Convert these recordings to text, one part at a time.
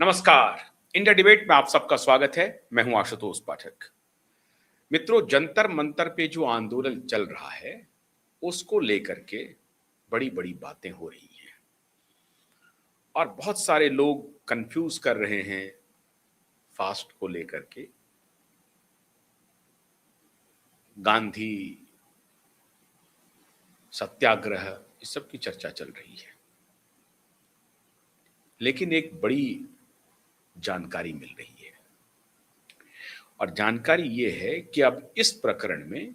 नमस्कार। India debate में आप सबका स्वागत है। मैं हूं आशुतोष पाठक। मित्रों, जंतर मंतर पे जो आंदोलन चल रहा है उसको लेकर के बड़ी बड़ी बातें हो रही हैं और बहुत सारे लोग कंफ्यूज कर रहे हैं फास्ट को लेकर के। गांधी सत्याग्रह इस सब की चर्चा चल रही है, लेकिन एक बड़ी जानकारी मिल रही है और जानकारी ये है कि अब इस प्रकरण में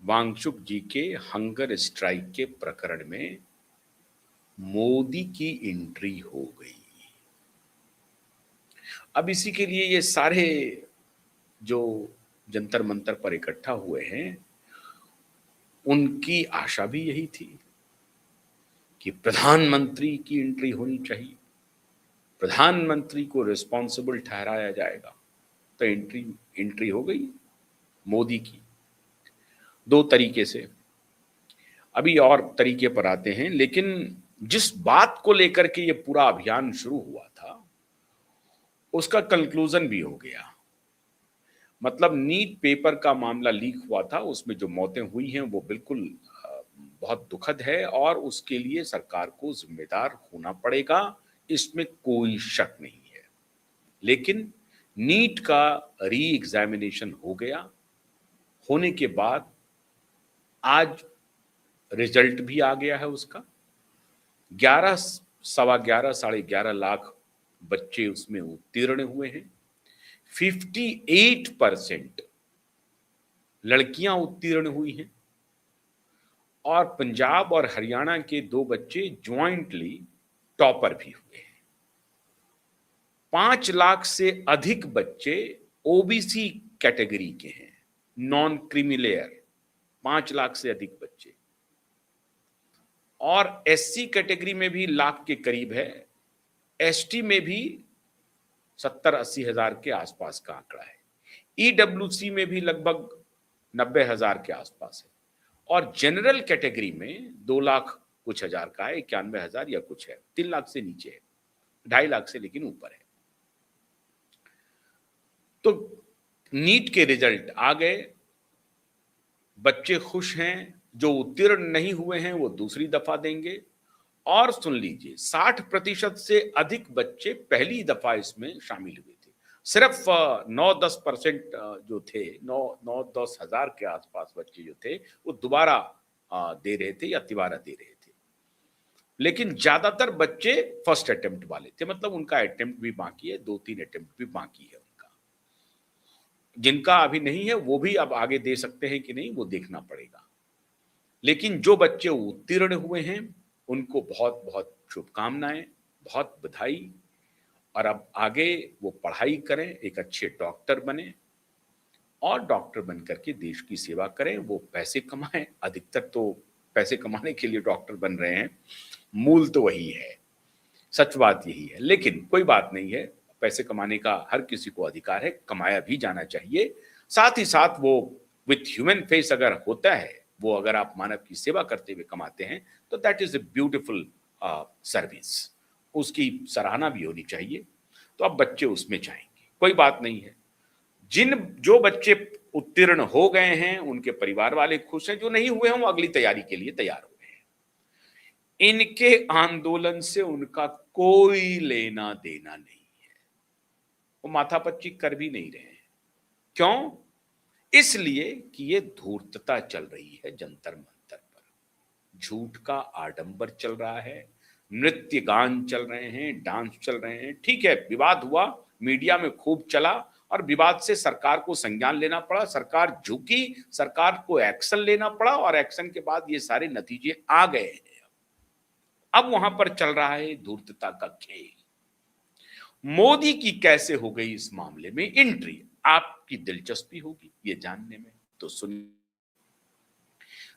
वांगचुक जी के हंगर स्ट्राइक के प्रकरण में मोदी की एंट्री हो गई। अब इसी के लिए ये सारे जो जंतर मंतर पर इकट्ठा हुए हैं उनकी आशा भी यही थी कि प्रधानमंत्री की एंट्री होनी चाहिए, प्रधानमंत्री को रिस्पॉन्सिबल ठहराया जाएगा। तो एंट्री हो गई मोदी की दो तरीके से। अभी और तरीके पर आते हैं, लेकिन जिस बात को लेकर के ये पूरा अभियान शुरू हुआ था उसका कंक्लूजन भी हो गया। मतलब नीट पेपर का मामला लीक हुआ था, उसमें जो मौतें हुई हैं वो बिल्कुल बहुत दुखद है और उसके लिए सरकार को जिम्मेदार होना पड़ेगा, इसमें कोई शक नहीं है। लेकिन नीट का री एग्जामिनेशन हो गया, होने के बाद आज रिजल्ट भी आ गया है उसका। 11 सवा 11 साढ़े 11 लाख बच्चे उसमें उत्तीर्ण हुए हैं। 58% लड़कियां उत्तीर्ण हुई हैं और पंजाब और हरियाणा के 2 बच्चे ज्वाइंटली टॉपर भी हुए हैं। 5 लाख से अधिक बच्चे ओबीसी कैटेगरी के हैं, नॉन क्रीमी लेयर। 5 लाख से अधिक बच्चे, और एससी कैटेगरी में भी लाख के करीब है। एसटी में भी 70-80 हजार के आसपास का आंकड़ा है। ईडब्ल्यूसी में भी लगभग 90 हजार के आसपास है और जनरल कैटेगरी में 2 लाख कुछ हजार का है, 91 हजार या कुछ है, 3 लाख से नीचे है, 2.5 लाख से लेकिन ऊपर है। तो नीट के रिजल्ट आ गए, बच्चे खुश हैं। जो उत्तीर्ण नहीं हुए हैं वो दूसरी दफा देंगे। और सुन लीजिए, 60% से अधिक बच्चे पहली दफा इसमें शामिल हुए थे। सिर्फ 9-10% जो थे, 9-10 हजार के आसपास बच्चे जो थे वो दोबारा दे रहे थे या तिबारा दे रहे थे। लेकिन ज्यादातर बच्चे फर्स्ट अटेम्प्ट वाले थे, मतलब उनका अटेम्प्ट भी बाकी है, 2-3 अटेम्प्ट भी बाकी है उनका। जिनका अभी नहीं है वो भी अब आगे दे सकते हैं कि नहीं, वो देखना पड़ेगा। लेकिन जो बच्चे उत्तीर्ण हुए हैं उनको बहुत बहुत शुभकामनाएं, बहुत बधाई। और अब आगे वो पढ़ाई करें, एक अच्छे डॉक्टर बने और डॉक्टर बनकर के देश की सेवा करें, वो पैसे कमाएं। अधिकतर तो पैसे कमाने के लिए डॉक्टर बन रहे हैं, मूल तो वही है, सच बात यही है। लेकिन कोई बात नहीं है, पैसे कमाने का हर किसी को अधिकार है, कमाया भी जाना चाहिए। साथ ही साथ वो विथ ह्यूमन फेस अगर होता है, वो अगर आप मानव की सेवा करते हुए कमाते हैं तो that is a beautiful service, उसकी सराहना भी होनी चाहिए। तो अब बच्चे उसमें जाएंगे, कोई बात नहीं है। जो बच्चे उत्तीर्ण हो गए हैं उनके परिवार वाले खुश हैं, जो नहीं हुए हैं वो अगली तैयारी के लिए तैयार हो गए हैं। इनके आंदोलन से उनका कोई लेना देना नहीं है, वो माथापच्ची कर भी नहीं रहे हैं। क्यों? इसलिए कि ये धूर्तता चल रही है जंतर मंतर पर, झूठ का आडंबर चल रहा है, नृत्य गान चल रहे हैं, डांस चल रहे हैं। ठीक है, विवाद हुआ, मीडिया में खूब चला और विवाद से सरकार को संज्ञान लेना पड़ा, सरकार झुकी, सरकार को एक्शन लेना पड़ा और एक्शन के बाद ये सारे नतीजे आ गए हैं। अब वहां पर चल रहा है धूर्तता का खेल। मोदी की कैसे हो गई इस मामले में एंट्री, आपकी दिलचस्पी होगी ये जानने में, तो सुनिए।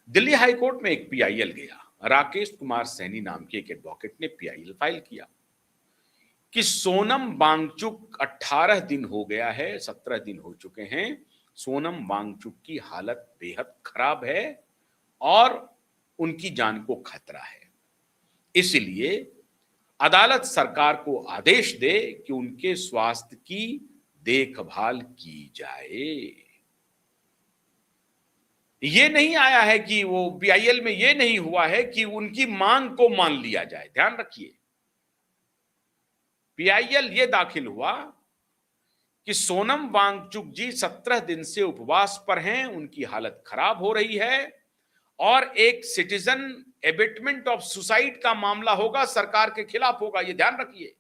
दिल्ली हाईकोर्ट में एक पीआईएल गया, राकेश कुमार सैनी नाम के एक एडवोकेट ने पीआईएल फाइल किया कि सोनम वांगचुक 18 दिन हो गया है, 17 दिन हो चुके हैं, सोनम वांगचुक की हालत बेहद खराब है और उनकी जान को खतरा है। इसलिए अदालत सरकार को आदेश दे कि उनके स्वास्थ्य की देखभाल की जाए। ये नहीं आया है कि वो पीआईएल में ये नहीं हुआ है कि उनकी मांग को मान लिया जाए। ध्यान रखिए, पीआईएल ये दाखिल हुआ कि सोनम वांगचुक जी 17 दिन से उपवास पर हैं, उनकी हालत खराब हो रही है और एक सिटीजन एबेटमेंट ऑफ सुसाइड का मामला होगा, सरकार के खिलाफ होगा। ये ध्यान रखिए,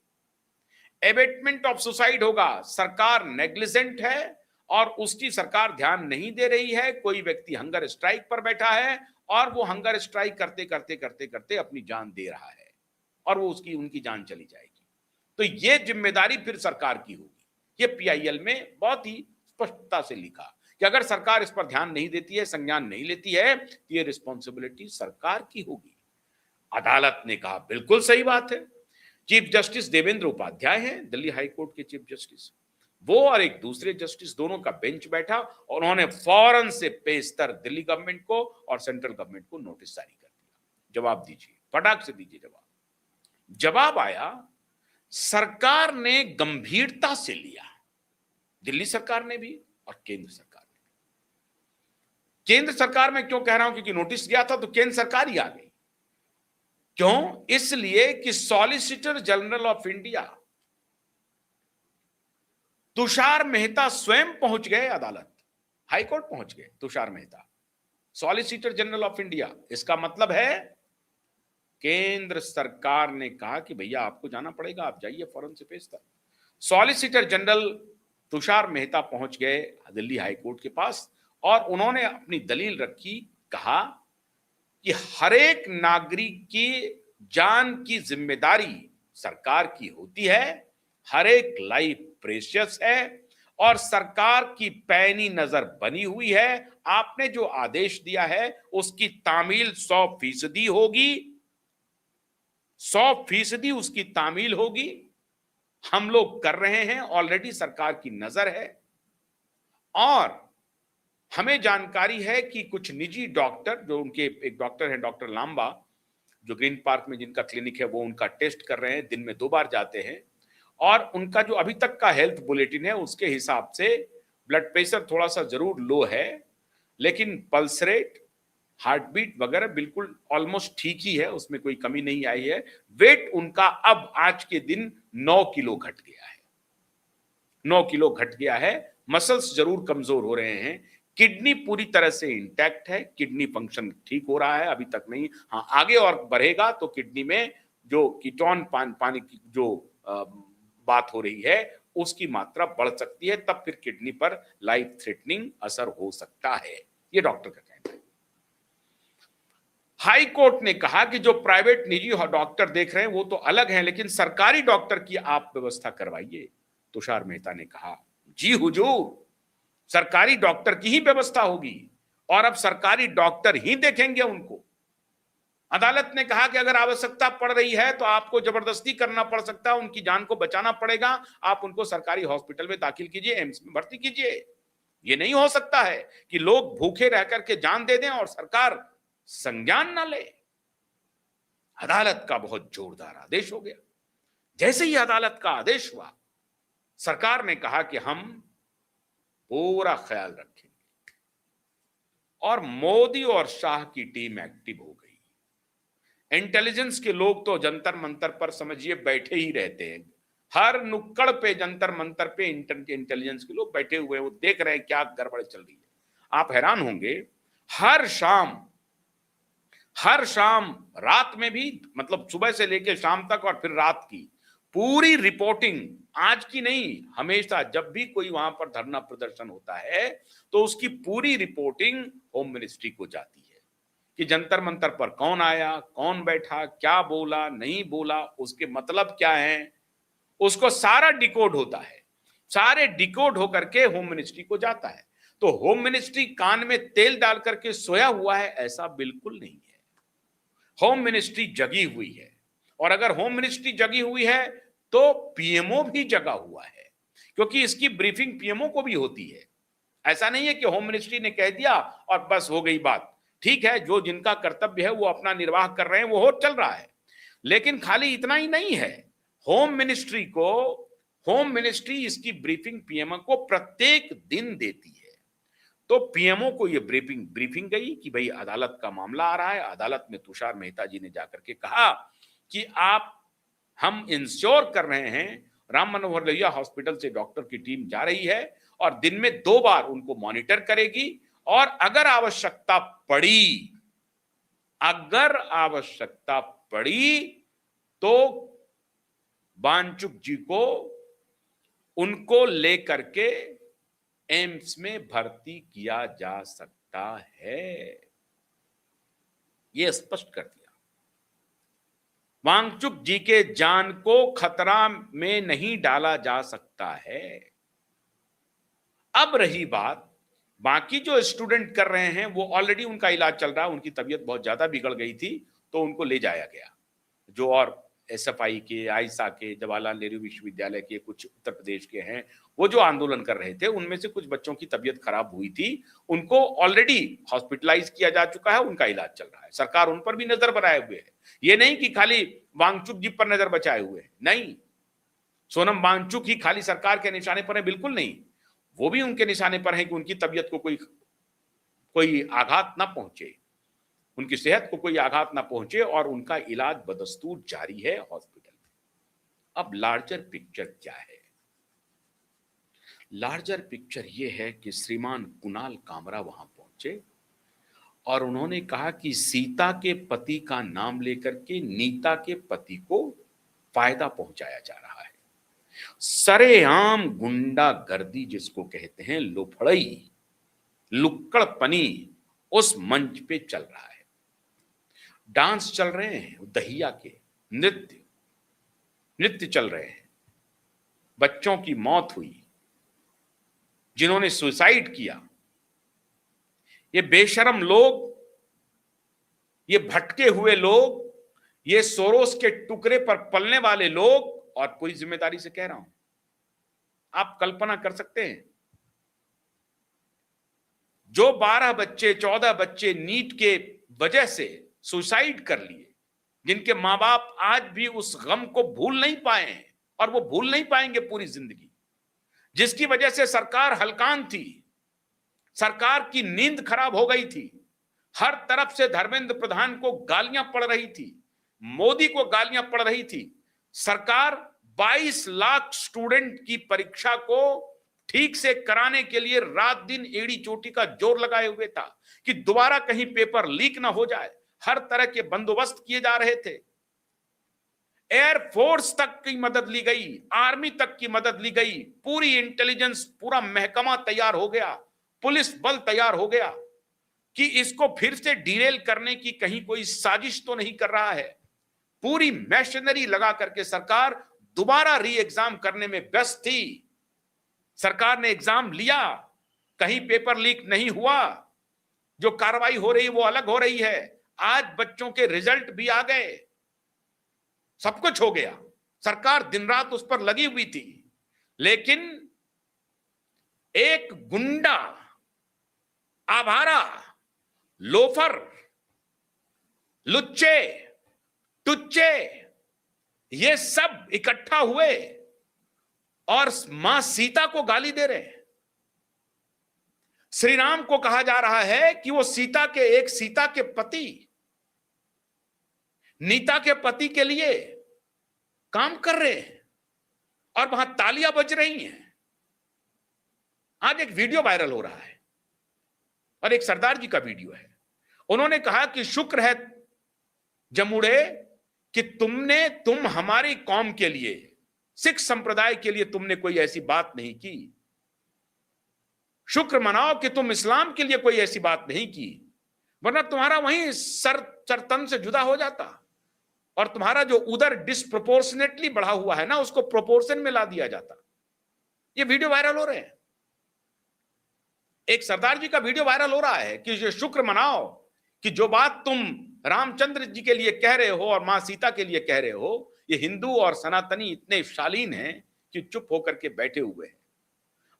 एबेटमेंट ऑफ सुसाइड होगा, सरकार नेग्लिजेंट है और उसकी सरकार ध्यान नहीं दे रही है। कोई व्यक्ति हंगर स्ट्राइक पर बैठा है और वो हंगर स्ट्राइक करते करते करते करते अपनी जान दे रहा है और वो उनकी जान चली जाएगी। तो ये जिम्मेदारी फिर सरकार की होगी। ये पीआईएल में बहुत ही स्पष्टता से लिखा कि अगर सरकार इस पर ध्यान नहीं देती है, संज्ञान नहीं लेती है, तो ये रिस्पॉन्सिबिलिटी सरकार की होगी। अदालत ने कहा बिल्कुल सही बात है। चीफ जस्टिस देवेंद्र उपाध्याय हैं, दिल्ली हाई कोर्ट के चीफ जस्टिस, वो और एक दूसरे जस्टिस दोनों का बेंच बैठा और उन्होंने फौरन से पेशतर दिल्ली गवर्नमेंट को और सेंट्रल गवर्नमेंट को नोटिस जारी कर दिया। जवाब दीजिए, फटाक से दीजिए जवाब। जवाब आया, सरकार ने गंभीरता से लिया, दिल्ली सरकार ने भी और केंद्र सरकार ने भी। केंद्र सरकार में क्यों कह रहा हूं, क्योंकि नोटिस गया था तो केंद्र सरकार ही आ गई। क्यों? इसलिए कि solicitor general of India Tushar Mehta स्वयं पहुंच गए अदालत, हाईकोर्ट पहुंच गए Tushar Mehta, solicitor general of India. इसका मतलब है केंद्र सरकार ने कहा कि भैया आपको जाना पड़ेगा, आप जाइए फौरन से पेश तक। सॉलिसिटर जनरल तुषार मेहता पहुंच गए दिल्ली हाईकोर्ट के पास और उन्होंने अपनी दलील रखी। कहा कि हर एक नागरिक की जान की जिम्मेदारी सरकार की होती है, हर एक लाइफ प्रेशियस है और सरकार की पैनी नजर बनी हुई है। आपने जो आदेश दिया है उसकी तामील 100% होगी, 100% उसकी तामील होगी। हम लोग कर रहे हैं, ऑलरेडी सरकार की नजर है और हमें जानकारी है कि कुछ निजी डॉक्टर, जो उनके एक डॉक्टर हैं डॉक्टर लांबा, जो ग्रीन पार्क में जिनका क्लिनिक है, वो उनका टेस्ट कर रहे हैं, दिन में 2 बार जाते हैं और उनका जो अभी तक का हेल्थ बुलेटिन है उसके हिसाब से ब्लड प्रेशर थोड़ा सा जरूर लो है, लेकिन पल्स रेट, हार्ट बीट वगैरह बिल्कुल ऑलमोस्ट ठीक ही है, उसमें कोई कमी नहीं आई है। वेट उनका अब आज के दिन 9 किलो घट गया है, 9 किलो घट गया है। मसल्स जरूर कमजोर हो रहे हैं। किडनी पूरी तरह से इंटैक्ट है, किडनी फंक्शन ठीक हो रहा है, अभी तक नहीं। हाँ, आगे और बढ़ेगा तो किडनी में जो कीटोन पानी की जो बात हो रही है उसकी मात्रा बढ़ सकती है, तब फिर किडनी पर लाइफ थ्रेटनिंग असर हो सकता है, ये डॉक्टर का कहना है। हाई कोर्ट ने कहा कि जो प्राइवेट निजी डॉक्टर देख रहे हैं वो तो अलग हैं, लेकिन सरकारी डॉक्टर की आप व्यवस्था करवाइए। तुषार मेहता ने कहा, जी हुजूर, सरकारी डॉक्टर की ही व्यवस्था होगी और अब सरकारी डॉक्टर ही देखेंगे उनको। अदालत ने कहा कि अगर आवश्यकता पड़ रही है तो आपको जबरदस्ती करना पड़ सकता है, उनकी जान को बचाना पड़ेगा, आप उनको सरकारी हॉस्पिटल में दाखिल कीजिए, एम्स में भर्ती कीजिए। ये नहीं हो सकता है कि लोग भूखे रह करके जान दे दें और सरकार संज्ञान ना ले। अदालत का बहुत जोरदार आदेश हो गया। जैसे ही अदालत का आदेश हुआ, सरकार ने कहा कि हम पूरा ख्याल रखेंगे और मोदी और शाह की टीम एक्टिव हो गई। इंटेलिजेंस के लोग तो जंतर मंतर पर समझिए बैठे ही रहते हैं, हर नुक्कड़ पे जंतर मंतर पे इंटेलिजेंस के लोग बैठे हुए हैं, वो देख रहे हैं क्या गड़बड़ चल रही है। आप हैरान होंगे, हर शाम रात में भी, मतलब सुबह से लेकर शाम तक और फिर रात की पूरी रिपोर्टिंग, आज की नहीं, हमेशा जब भी कोई वहां पर धरना प्रदर्शन होता है तो उसकी पूरी रिपोर्टिंग होम मिनिस्ट्री को जाती है कि जंतर मंतर पर कौन आया, कौन बैठा, क्या बोला, नहीं बोला, उसके मतलब क्या है, उसको सारा डिकोड होता है। सारे डिकोड होकर के होम मिनिस्ट्री को जाता है। तो होम मिनिस्ट्री कान में तेल डाल करके सोया हुआ है, ऐसा बिल्कुल नहीं है। होम मिनिस्ट्री जगी हुई है और अगर होम मिनिस्ट्री जगी हुई है तो पीएमओ भी जगा हुआ है, क्योंकि इसकी ब्रीफिंग पीएमओ को भी होती है। ऐसा नहीं है कि होम मिनिस्ट्री ने कह दिया और बस हो गई बात। ठीक है, जो जिनका कर्तव्य है वो अपना निर्वाह कर रहे हैं, वो हो चल रहा है। लेकिन खाली इतना ही नहीं है, होम मिनिस्ट्री इसकी ब्रीफिंग पीएमओ को प्रत्येक दिन देती है। तो पीएमओ को ये ब्रीफिंग गई कि भाई अदालत का मामला आ रहा है। अदालत में तुषार मेहता जी ने जाकर के कहा कि हम इंश्योर कर रहे हैं, राम मनोहर लोहिया हॉस्पिटल से डॉक्टर की टीम जा रही है और दिन में 2 बार उनको मॉनिटर करेगी, और अगर आवश्यकता पड़ी तो वांगचुक जी को उनको लेकर के एम्स में भर्ती किया जा सकता है, यह स्पष्ट कर दिया। वांगचुक जी के जान को खतरा में नहीं डाला जा सकता है। अब रही बात, बाकी जो स्टूडेंट कर रहे हैं वो ऑलरेडी उनका इलाज चल रहा है, उनकी तबीयत बहुत ज्यादा बिगड़ गई थी तो उनको ले जाया गया। जो और एसएफआई के, आईसा के, जवाहरलाल नेहरू विश्वविद्यालय के, कुछ उत्तर प्रदेश के हैं, वो जो आंदोलन कर रहे थे, उनमें से कुछ बच्चों की तबीयत खराब हुई थी, उनको ऑलरेडी हॉस्पिटलाइज किया जा चुका है, उनका इलाज चल रहा है। सरकार उन पर भी नजर बनाए हुए है, ये नहीं कि खाली वांगचुक जी पर नजर बचाए हुए है, नहीं। सोनम वांगचुक ही खाली सरकार के निशाने पर है, बिल्कुल नहीं, वो भी उनके निशाने पर है कि उनकी तबीयत को कोई आघात ना पहुंचे, उनकी सेहत को कोई आघात ना पहुंचे, और उनका इलाज बदस्तूर जारी है हॉस्पिटल में। अब लार्जर पिक्चर क्या है? लार्जर पिक्चर यह है कि श्रीमान कुणाल कामरा वहां पहुंचे और उन्होंने कहा कि सीता के पति का नाम लेकर के नीता के पति को फायदा पहुंचाया जा रहा है। सरेआम गुंडागर्दी जिसको कहते हैं, लोफड़ई, लुक्कड़पनी उस मंच पे चल रहा है। डांस चल रहे हैं, दहिया के नृत्य चल रहे हैं। बच्चों की मौत हुई, जिन्होंने सुसाइड किया, ये बेशरम लोग, ये भटके हुए लोग, ये सोरोस के टुकड़े पर पलने वाले लोग, और पूरी जिम्मेदारी से कह रहा हूं, आप कल्पना कर सकते हैं, जो 12 बच्चे 14 बच्चे नीट के वजह से सुसाइड कर लिए, जिनके मां बाप आज भी उस गम को भूल नहीं पाए हैं और वो भूल नहीं पाएंगे पूरी जिंदगी, जिसकी वजह से सरकार हलकान थी, सरकार की नींद खराब हो गई थी, हर तरफ से धर्मेंद्र प्रधान को गालियां पड़ रही थी, मोदी को गालियां पड़ रही थी। सरकार 22 लाख स्टूडेंट की परीक्षा को ठीक से कराने के लिए रात दिन एड़ी चोटी का जोर लगाए हुए था कि दोबारा कहीं पेपर लीक ना हो जाए। हर तरह के बंदोबस्त किए जा रहे थे, एयरफोर्स तक की मदद ली गई, आर्मी तक की मदद ली गई, पूरी इंटेलिजेंस, पूरा महकमा तैयार हो गया, पुलिस बल तैयार हो गया कि इसको फिर से डिरेल करने की कहीं कोई साजिश तो नहीं कर रहा है। पूरी मशीनरी लगा करके सरकार दोबारा री एग्जाम करने में व्यस्त थी। सरकार ने एग्जाम लिया, कहीं पेपर लीक नहीं हुआ, जो कार्रवाई हो रही है वो अलग हो रही है। आज बच्चों के रिजल्ट भी आ गए, सब कुछ हो गया, सरकार दिन रात उस पर लगी हुई थी, लेकिन एक गुंडा, आवारा, लोफर, लुच्चे, टुच्चे, ये सब इकट्ठा हुए और मां सीता को गाली दे रहे हैं। श्री राम को कहा जा रहा है कि वो सीता के पति, नीता के पति के लिए काम कर रहे हैं और वहां तालियां बज रही हैं। आज एक वीडियो वायरल हो रहा है और एक सरदार जी का वीडियो है। उन्होंने कहा कि शुक्र है जमुड़े कि तुम हमारी कौम के लिए, सिख संप्रदाय के लिए तुमने कोई ऐसी बात नहीं की। शुक्र मनाओ कि तुम इस्लाम के लिए कोई ऐसी बात नहीं की, वरना तुम्हारा वहीं सर तन से जुदा हो जाता और तुम्हारा जो उधर डिस्प्रोपोर्शनेटली बढ़ा हुआ है ना, उसको प्रोपोर्शन में ला दिया जाता। ये वीडियो वायरल हो रहे हैं, एक सरदार जी का वीडियो वायरल हो रहा है कि शुक्र मनाओ कि जो बात तुम रामचंद्र जी के लिए कह रहे हो और मां सीता के लिए कह रहे हो, ये हिंदू और सनातनी इतने शालीन हैं कि चुप होकर के बैठे हुए हैं,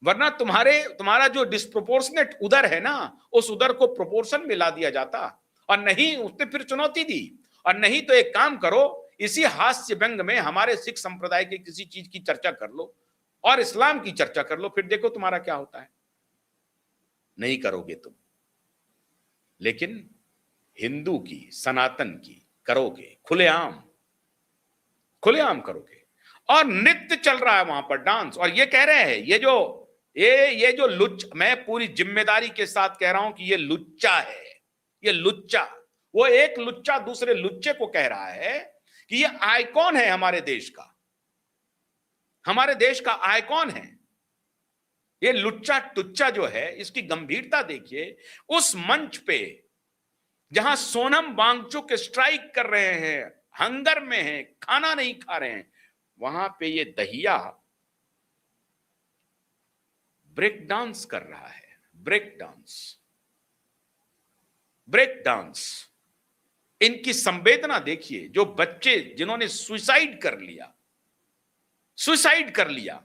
वरना तुम्हारा जो डिस्प्रोपोर्शनेट उधर है ना, उस उधर को प्रोपोर्शन में ला दिया जाता। और नहीं, उसने फिर चुनौती दी, और नहीं तो एक काम करो, इसी हास्य व्यंग में हमारे सिख संप्रदाय के किसी चीज की चर्चा कर लो और इस्लाम की चर्चा कर लो, फिर देखो तुम्हारा क्या होता है। नहीं करोगे तुम, लेकिन हिंदू की, सनातन की करोगे, खुलेआम खुलेआम करोगे। और नृत्य चल रहा है वहां पर, डांस, और ये कह रहे हैं ये जो मैं पूरी जिम्मेदारी के साथ कह रहा हूं कि ये लुच्चा है, ये लुच्चा। वो एक लुच्चा दूसरे लुच्चे को कह रहा है कि ये आइकॉन है हमारे देश का, हमारे देश का आइकॉन है। ये लुच्चा टुच्चा जो है, इसकी गंभीरता देखिए। उस मंच पे जहां सोनम वांगचुक स्ट्राइक कर रहे हैं, हंगर में हैं, खाना नहीं खा रहे हैं, वहां पे ये दहिया ब्रेक डांस कर रहा है। Break dance, break dance. इनकी संवेदना देखिए। जो बच्चे जिन्होंने सुसाइड कर लिया,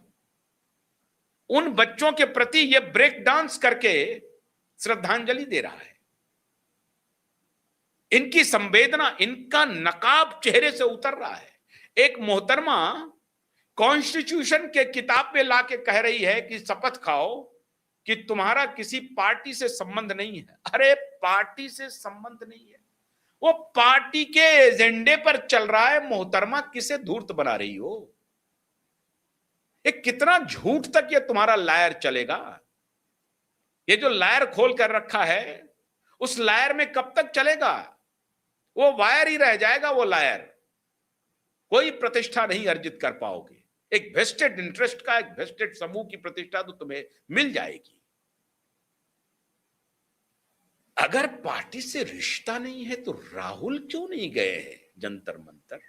उन बच्चों के प्रति ये ब्रेक डांस करके श्रद्धांजलि दे रहा है। इनकी संवेदना, इनका नकाब चेहरे से उतर रहा है। एक मोहतरमा कॉन्स्टिट्यूशन के किताब पे लाके कह रही है कि शपथ खाओ कि तुम्हारा किसी पार्टी से संबंध नहीं है। अरे पार्टी से संबंध नहीं है, वो पार्टी के एजेंडे पर चल रहा है। मोहतरमा, किसे धूर्त बना रही हो? ये कितना झूठ तक ये तुम्हारा लायर चलेगा? ये जो लायर खोल कर रखा है, उस लायर में कब तक चलेगा? वो वायर ही रह जाएगा। वो लायर, कोई प्रतिष्ठा नहीं अर्जित कर पाओगे। एक वेस्टेड इंटरेस्ट का, एक वेस्टेड समूह की प्रतिष्ठा तो तुम्हें मिल जाएगी। अगर पार्टी से रिश्ता नहीं है तो राहुल क्यों नहीं गए हैं जंतर मंतर?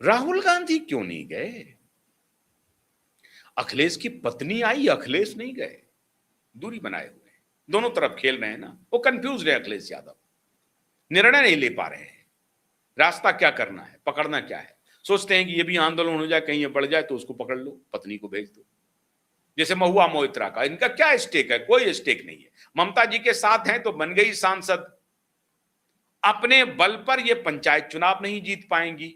राहुल गांधी क्यों नहीं गए? अखिलेश की पत्नी आई, अखिलेश नहीं गए, दूरी बनाए हुए। दोनों तरफ खेल रहे हैं ना। वो कंफ्यूज है अखिलेश यादव, निर्णय नहीं ले पा रहे हैं, रास्ता क्या करना है, पकड़ना क्या है। सोचते हैं कि ये भी आंदोलन हो जाए, कहीं ये बढ़ जाए तो उसको पकड़ लो, पत्नी को भेज दो। जैसे महुआ मोइत्रा का, इनका क्या स्टेक है? कोई स्टेक नहीं है। ममता जी के साथ हैं तो बन गई सांसद, अपने बल पर ये पंचायत चुनाव नहीं जीत पाएंगी।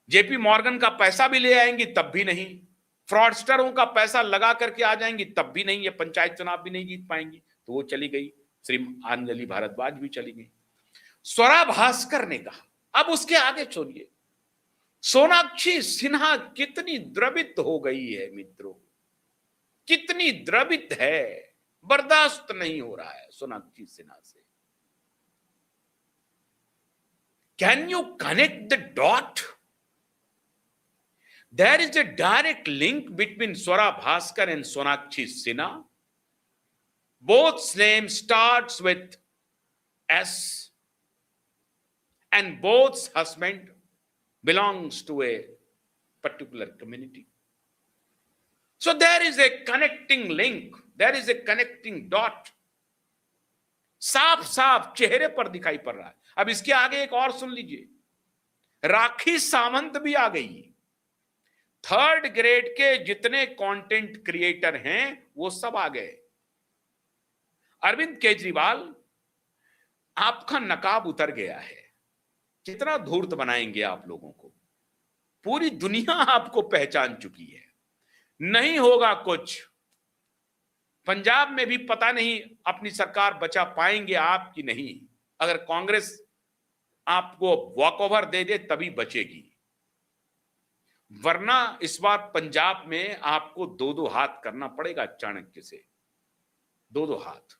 जेपी मॉर्गन का पैसा भी ले आएंगी तब भी नहीं, फ्रॉडस्टरों का पैसा लगा करके आ जाएंगी तब भी नहीं, ये पंचायत चुनाव भी नहीं जीत पाएंगी। तो वो चली गई, श्री अंजलि भारद्वाज भी चली गई। स्वरा भास्कर ने कहा, अब उसके आगे छोड़िए, सोनाक्षी सिन्हा कितनी द्रवित हो गई है मित्रों, कितनी द्रवित है, बर्दाश्त नहीं हो रहा है सोनाक्षी सिन्हा से। Can you connect the dot? There is a direct link between Swara Bhaskar and Sonakshi Sinha. Both names starts with S, and both husband belongs to a particular community. So there is a connecting link, there is a connecting dot. साफ साफ चेहरे पर दिखाई पड़ रहा है। अब इसके आगे एक और सुन लीजिए, राखी सावंत भी आ गई। थर्ड ग्रेड के जितने कंटेंट क्रिएटर हैं वो सब आ गए। अरविंद केजरीवाल, आपका नकाब उतर गया है। कितना धूर्त बनाएंगे आप लोगों को? पूरी दुनिया आपको पहचान चुकी है। नहीं होगा कुछ। पंजाब में भी पता नहीं अपनी सरकार बचा पाएंगे आप कि नहीं। अगर कांग्रेस आपको वॉकओवर दे दे तभी बचेगी, वरना इस बार पंजाब में आपको दो दो हाथ करना पड़ेगा चाणक्य से, दो दो हाथ।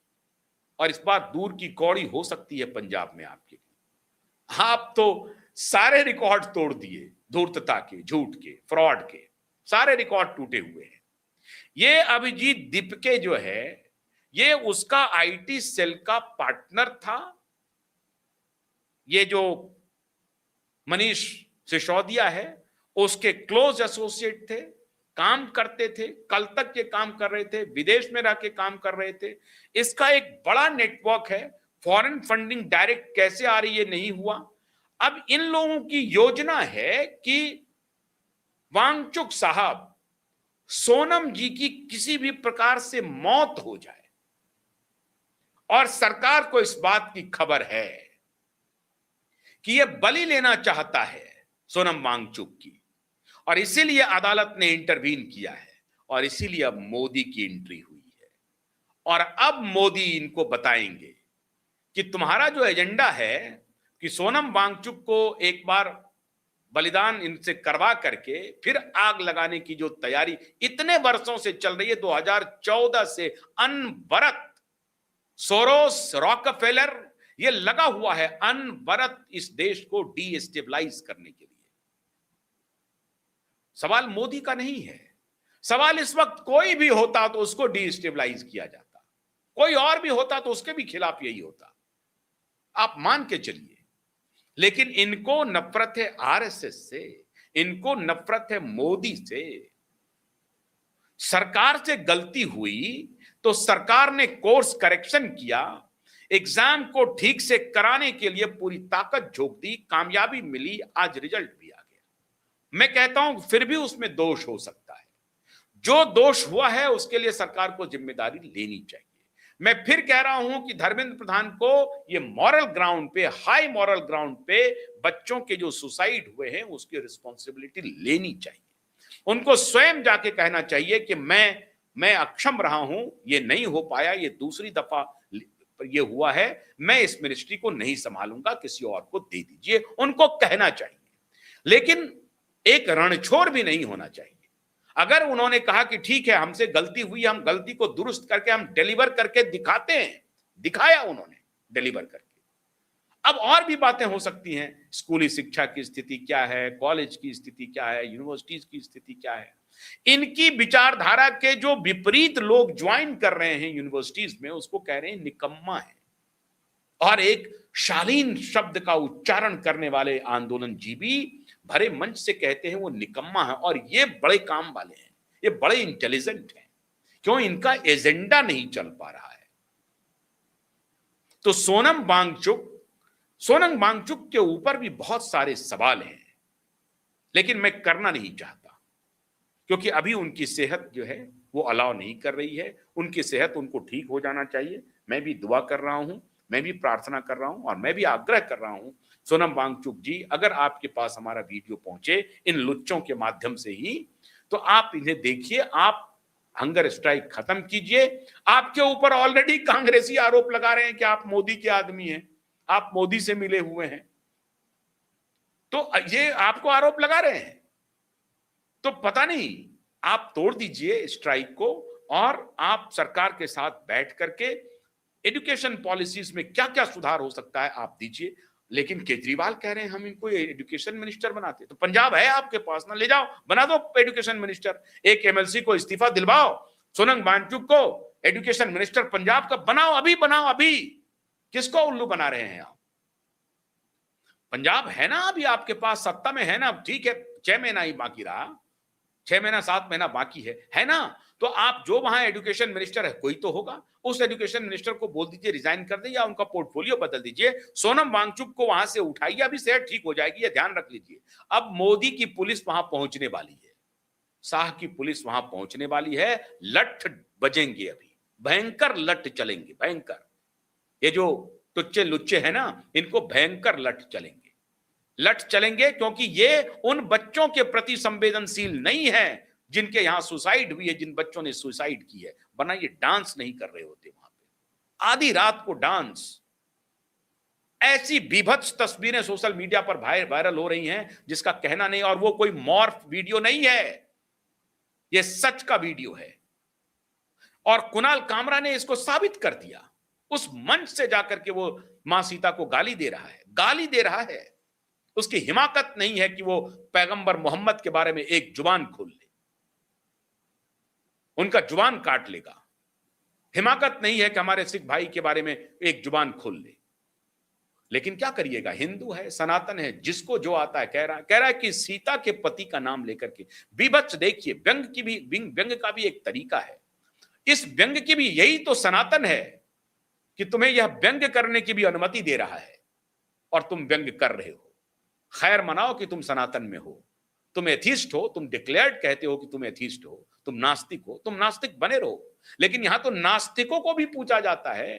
और इस बार दूर की कौड़ी हो सकती है पंजाब में आपके। आप तो सारे रिकॉर्ड तोड़ दिए, धूर्तता के, झूठ के, फ्रॉड के, सारे रिकॉर्ड टूटे हुए हैं। ये अभिजीत दीपके जो है, ये उसका आईटी सेल का पार्टनर था। ये जो मनीष सिसोदिया है उसके क्लोज एसोसिएट थे, काम करते थे, कल तक ये काम कर रहे थे, विदेश में रह के काम कर रहे थे। इसका एक बड़ा नेटवर्क है। फॉरेन फंडिंग डायरेक्ट कैसे आ रही है, नहीं हुआ। अब इन लोगों की योजना है कि वांगचुक साहब, सोनम जी की किसी भी प्रकार से मौत हो जाए, और सरकार को इस बात की खबर है। कि यह बलि लेना चाहता है सोनम वांगचुक की, और इसीलिए अदालत ने इंटरवीन किया है, और इसीलिए अब मोदी की एंट्री हुई है। और अब मोदी इनको बताएंगे कि तुम्हारा जो एजेंडा है कि सोनम वांगचुक को एक बार बलिदान इनसे करवा करके फिर आग लगाने की जो तैयारी इतने वर्षों से चल रही है, 2014 से अनवरत सोरोस, रॉकफेलर, ये लगा हुआ है अनवरत इस देश को डीस्टेबलाइज करने के लिए। सवाल मोदी का नहीं है, सवाल इस वक्त कोई भी होता तो उसको डीस्टेबलाइज किया जाता, कोई और भी होता तो उसके भी खिलाफ यही होता, आप मान के चलिए। लेकिन इनको नफरत है आरएसएस से, इनको नफरत है मोदी से। सरकार से गलती हुई तो सरकार ने कोर्स करेक्शन किया, एग्जाम को ठीक से कराने के लिए पूरी ताकत झोंक दी, कामयाबी मिली, आज रिजल्ट भी आ गया। मैं कहता हूं फिर भी उसमें दोष हो सकता है, जो दोष हुआ है उसके लिए सरकार को जिम्मेदारी लेनी चाहिए। मैं फिर कह रहा हूं कि धर्मेंद्र प्रधान को ये मॉरल ग्राउंड पे, हाई मॉरल ग्राउंड पे बच्चों के जो सुसाइड हुए हैं उसकी रिस्पॉन्सिबिलिटी लेनी चाहिए। उनको स्वयं जाके कहना चाहिए कि मैं अक्षम रहा हूं, ये नहीं हो पाया, ये दूसरी दफा ये हुआ है, मैं इस मिनिस्ट्री को नहीं संभालूंगा, किसी और को दे दीजिए, उनको कहना चाहिए। लेकिन एक रणछोड़ भी नहीं होना चाहिए। अगर उन्होंने कहा कि ठीक है हमसे गलती हुई, हम गलती को दुरुस्त करके हम डिलीवर करके दिखाते हैं, दिखाया उन्होंने डिलीवर करके। अब और भी बातें हो सकती हैं, स्कूली शिक्षा की स्थिति क्या है, कॉलेज की स्थिति क्या है, यूनिवर्सिटीज की स्थिति क्या है। इनकी विचारधारा के जो विपरीत लोग ज्वाइन कर रहे हैं यूनिवर्सिटीज में, उसको कह रहे हैं निकम्मा है, और एक शालीन शब्द का उच्चारण करने वाले आंदोलनजीवी भरे मंच से कहते हैं वो निकम्मा है। और ये बड़े काम वाले हैं, ये बड़े इंटेलिजेंट हैं, क्यों? इनका एजेंडा नहीं चल पा रहा है। तो सोनम वांगचुक के ऊपर भी बहुत सारे सवाल हैं, लेकिन मैं करना नहीं चाहता, क्योंकि अभी उनकी सेहत जो है वो अलाउ नहीं कर रही है। उनकी सेहत, उनको ठीक हो जाना चाहिए। मैं भी दुआ कर रहा हूं, मैं भी प्रार्थना कर रहा हूं, और मैं भी आग्रह कर रहा हूं, सोनम वांगचुक जी, अगर आपके पास हमारा वीडियो पहुंचे इन लुच्चों के माध्यम से ही, तो आप इन्हें देखिए, आप हंगर स्ट्राइक खत्म कीजिए। आपके ऊपर ऑलरेडी कांग्रेसी आरोप लगा रहे हैं कि आप मोदी के आदमी हैं, आप मोदी से मिले हुए हैं, तो ये आपको आरोप लगा रहे हैं। तो पता नहीं, आप तोड़ दीजिए स्ट्राइक को, और आप सरकार के साथ बैठ करके एजुकेशन पॉलिसीज में क्या क्या सुधार हो सकता है आप दीजिए। लेकिन केजरीवाल कह रहे हैं हम इनको एजुकेशन मिनिस्टर बनाते, तो पंजाब है आपके पास ना, ले जाओ बना दो एजुकेशन मिनिस्टर। एक एमएलसी को इस्तीफा दिलवाओ, सोनम वांगचुक को एजुकेशन मिनिस्टर पंजाब का बनाओ, अभी बनाओ अभी। किसको उल्लू बना रहे हैं आप? पंजाब है ना अभी आपके पास, सत्ता में है ना, ठीक है 6 महीना ही बाकी रहा, 6 महीना 7 महीना बाकी है ना। तो आप जो वहां एजुकेशन मिनिस्टर है, कोई तो होगा, उस एजुकेशन मिनिस्टर को बोल दीजिए रिजाइन कर दे या उनका पोर्टफोलियो बदल दीजिए। सोनम वांगचुक को वहां से उठाइए, अभी सेहत ठीक हो जाएगी, ये ध्यान रख लीजिए। अब मोदी की पुलिस वहां पहुंचने वाली है, शाह की पुलिस वहां पहुंचने वाली है, लठ बजेंगे, अभी भयंकर लठ चलेंगे, भयंकर। ये जो टुच्चे लुच्चे हैं ना, इनको भयंकर लठ चलेंगे, क्योंकि ये उन बच्चों के प्रति संवेदनशील नहीं है जिनके यहां सुसाइड हुई है, जिन बच्चों ने सुसाइड की है, वरना ये डांस नहीं कर रहे होते वहां पे आधी रात को डांस। ऐसी बीभत्स तस्वीरें सोशल मीडिया पर वायरल हो रही हैं जिसका कहना नहीं, और वो कोई मॉर्फ वीडियो नहीं है, ये सच का वीडियो है। और कुणाल कामरा ने इसको साबित कर दिया, उस मंच से जाकर के वो मां सीता को गाली दे रहा है। उसकी हिमाकत नहीं है कि वो पैगंबर मोहम्मद के बारे में एक जुबान खोल ले, उनका जुबान काट लेगा। हिमाकत नहीं है कि हमारे सिख भाई के बारे में एक जुबान खोल ले। लेकिन क्या करिएगा, हिंदू है, सनातन है, जिसको जो आता है कह रहा है कि सीता के पति का नाम लेकर के बीभत्स। देखिए, व्यंग का भी एक तरीका है, इस व्यंग की भी यही तो सनातन है कि तुम्हें यह व्यंग करने की भी अनुमति दे रहा है, और तुम व्यंग कर रहे हो। खैर मनाओ कि तुम सनातन में हो, तुम एथीस्ट हो, तुम डिक्लेयर्ड कहते हो कि तुम एथीस्ट हो, तुम नास्तिक हो, तुम नास्तिक बने रहो। लेकिन यहां तो नास्तिकों को भी पूछा जाता है।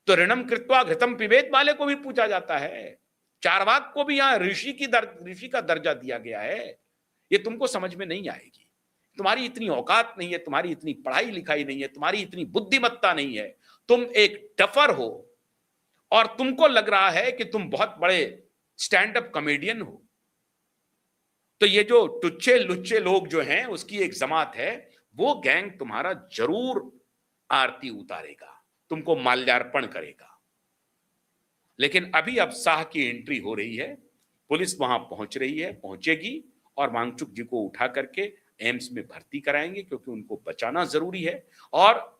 तो ऋणम कृत्वा घृतम पिबेत वाले को भी पूछा जाता है, चारवाक को भी यहां ऋषि का दर्जा दिया गया है। ये तुमको समझ में नहीं आएगी, तुम्हारी इतनी औकात नहीं है, तुम्हारी इतनी पढ़ाई लिखाई नहीं है, तुम्हारी इतनी बुद्धिमत्ता नहीं है, तुम एक डफर हो और तुमको लग रहा है कि तुम बहुत बड़े स्टैंड अप कॉमेडियन हो। तो ये जो टुच्चे लुच्चे लोग जो हैं उसकी एक जमात है, वो गैंग तुम्हारा जरूर आरती उतारेगा, तुमको माल्यार्पण करेगा। लेकिन अभी अब शाह की एंट्री हो रही है, पुलिस वहां पहुंच रही है, पहुंचेगी और वांगचुक जी को उठा करके एम्स में भर्ती कराएंगे, क्योंकि उनको बचाना जरूरी है। और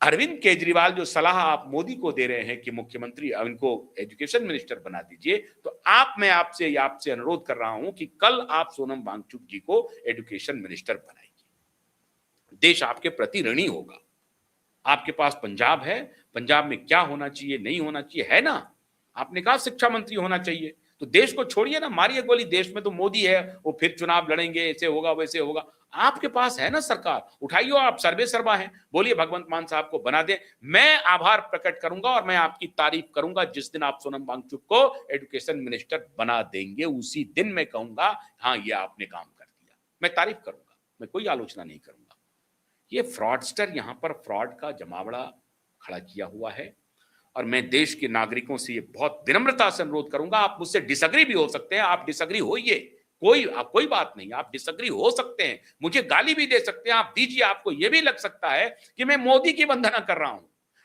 अरविंद केजरीवाल जो सलाह आप मोदी को दे रहे हैं कि मुख्यमंत्री इनको एजुकेशन मिनिस्टर बना दीजिए, तो मैं आपसे अनुरोध कर रहा हूं कि कल आप सोनम वांगचुक जी को एजुकेशन मिनिस्टर बनाइए। देश आपके प्रति ऋणी होगा। आपके पास पंजाब है, पंजाब में क्या होना चाहिए नहीं होना चाहिए है ना, आपने कहा शिक्षा मंत्री होना चाहिए, तो देश को छोड़िए ना, मारिए गोली। देश में तो मोदी है, वो फिर चुनाव लड़ेंगे, ऐसे होगा वैसे होगा। आपके पास है ना सरकार, उठाइए, आप सर्वे सर्वा हैं, बोलिए भगवंत मान साहब को बना दे। मैं आभार प्रकट करूंगा और मैं आपकी तारीफ करूंगा जिस दिन आप सोनम वांगचुक को एजुकेशन मिनिस्टर बना देंगे, उसी दिन मैं कहूंगा हाँ ये आपने काम कर दिया। मैं तारीफ करूंगा, मैं कोई आलोचना नहीं करूंगा। ये फ्रॉडस्टर यहां पर फ्रॉड का जमावड़ा खड़ा किया हुआ है और मैं देश के नागरिकों से ये बहुत विनम्रता से अनुरोध करूंगा, आप मुझसे डिसएग्री भी हो सकते हैं, आप डिसएग्री होइए, कोई बात नहीं, आप डिसएग्री हो सकते हैं, मुझे गाली भी दे सकते हैं, आप दीजिए। आपको ये भी लग सकता है कि मैं मोदी की वंदना कर रहा हूं,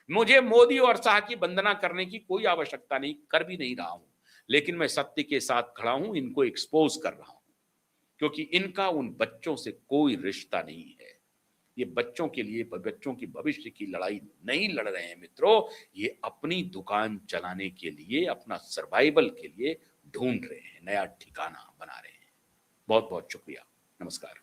मुझे मोदी और शाह की वंदना करने की कोई आवश्यकता नहीं, कर भी नहीं रहा हूं, लेकिन मैं सत्य के साथ खड़ा हूं, इनको एक्सपोज कर रहा हूं, क्योंकि इनका उन बच्चों से कोई रिश्ता नहीं है। ये बच्चों के लिए, बच्चों की भविष्य की लड़ाई नहीं लड़ रहे हैं मित्रों, ये अपनी दुकान चलाने के लिए, अपना सर्वाइवल के लिए ढूंढ रहे हैं, नया ठिकाना बना रहे हैं। बहुत बहुत शुक्रिया, नमस्कार।